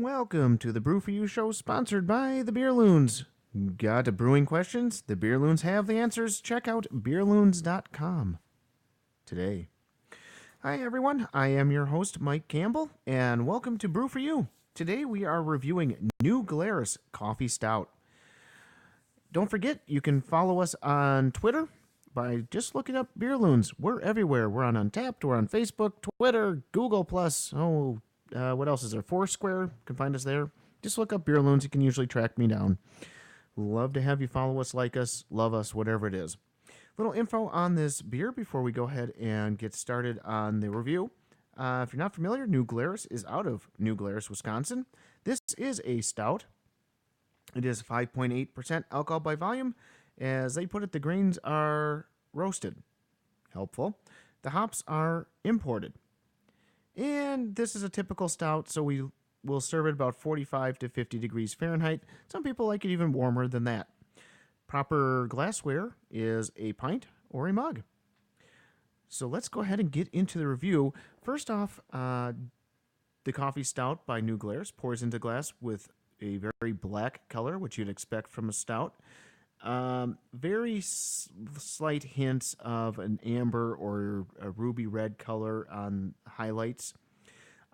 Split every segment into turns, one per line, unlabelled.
Welcome to the Brew4U show sponsored by the Beer Loons. Got a brewing questions? The Beer Loons have the answers. Check out beerloons.com today. Hi everyone, I am your host Mike Campbell and welcome to Brew4U. Today we are reviewing New Glarus Coffee Stout. Don't forget you can follow us on Twitter by just looking up Beer Loons. We're everywhere. We're on Untappd, we're on Facebook, Twitter, Google+. What else is there? Foursquare. You can find us there. Just look up Beer Loons. You can usually track me down. Love to have you follow us, like us, love us, whatever it is. Little info on this beer before we go ahead and get started on the review. If you're not familiar, New Glarus is out of New Glarus, Wisconsin. This is a stout. It is 5.8% alcohol by volume. As they put it, the grains are roasted. Helpful. The hops are imported. And this is a typical stout, so we will serve it about 45 to 50 degrees Fahrenheit. Some people like it even warmer than that. Proper glassware is a pint or a mug. So let's go ahead and get into the review. First off, the coffee stout by New Glarus pours into glass with a very black color, which you'd expect from a stout. Very slight hints of an amber or a ruby red color on highlights.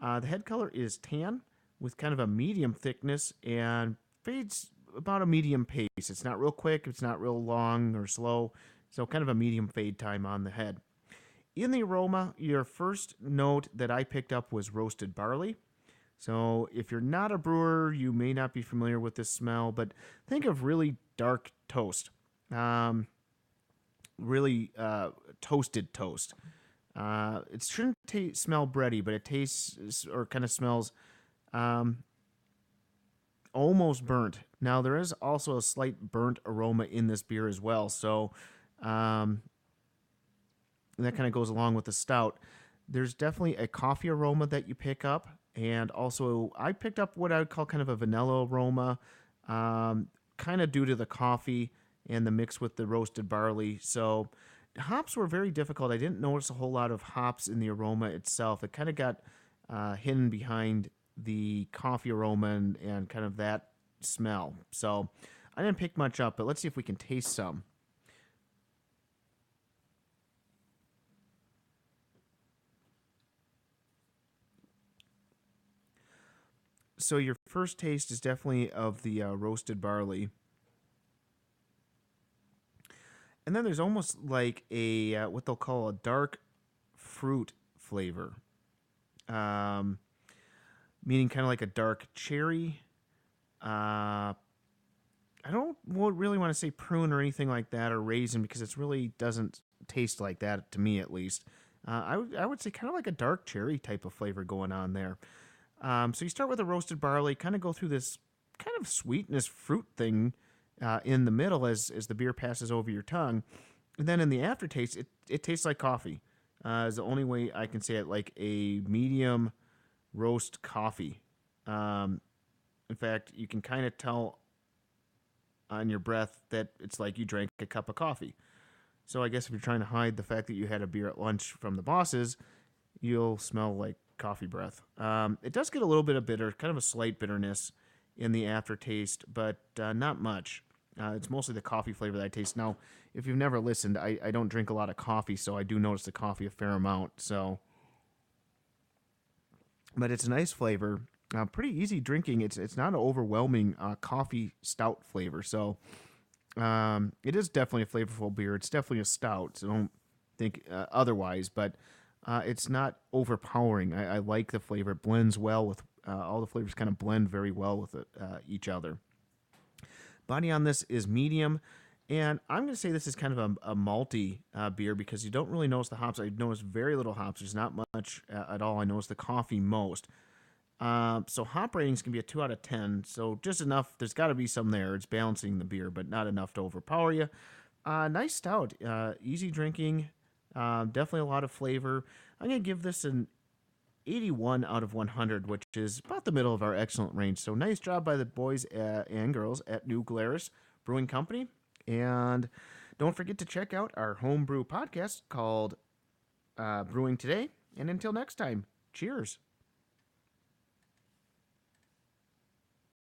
The head color is tan with kind of a medium thickness and fades about a medium pace. It's not real quick, it's not real long or slow, so kind of a medium fade time on the head. In the aroma, your first note that I picked up was roasted barley. So if you're not a brewer, you may not be familiar with this smell, but think of really dark toast. Really toasted toast. It shouldn't smell bready, but it tastes or kind of smells almost burnt. Now, there is also a slight burnt aroma in this beer as well, so that kind of goes along with the stout. There's definitely a coffee aroma that you pick up. And also, I picked up what I would call kind of a vanilla aroma, kind of due to the coffee and the mix with the roasted barley. So hops were very difficult. I didn't notice a whole lot of hops in the aroma itself. It kind of got hidden behind the coffee aroma and kind of that smell. So I didn't pick much up, but let's see if we can taste some. So your first taste is definitely of the roasted barley. And then there's almost like a, what they'll call a dark fruit flavor. Meaning kind of like a dark cherry. I don't really want to say prune or anything like that or raisin because it really doesn't taste like that to me at least. I would say kind of like a dark cherry type of flavor going on there. So you start with a roasted barley, kind of go through this kind of sweetness fruit thing in the middle as the beer passes over your tongue. And then in the aftertaste, it tastes like coffee. Is the only way I can say it, like a medium roast coffee. In fact, you can kind of tell on your breath that it's like you drank a cup of coffee. So I guess if you're trying to hide the fact that you had a beer at lunch from the bosses, you'll smell like coffee breath. It does get a little bit of bitter, kind of a slight bitterness in the aftertaste, but not much. It's mostly the coffee flavor that I taste. Now, if you've never listened, I don't drink a lot of coffee, so I do notice the coffee a fair amount. But it's a nice flavor. Pretty easy drinking. It's not an overwhelming coffee stout flavor. So it is definitely a flavorful beer. It's definitely a stout, so don't think otherwise, but it's not overpowering. I like the flavor. It blends well with all the flavors kind of blend very well with each other. Body on this is medium, and I'm going to say this is kind of a malty beer because you don't really notice the hops. I notice very little hops. There's not much at all. I notice the coffee most. So hop ratings can be a 2 out of 10, so just enough. There's got to be some there. It's balancing the beer, but not enough to overpower you. Nice stout. Easy drinking. Definitely a lot of flavor. I'm going to give this an 81 out of 100, which is about the middle of our excellent range. So nice job by the boys and girls at New Glarus Brewing Company. And don't forget to check out our homebrew podcast called Brewing Today. And until next time, cheers.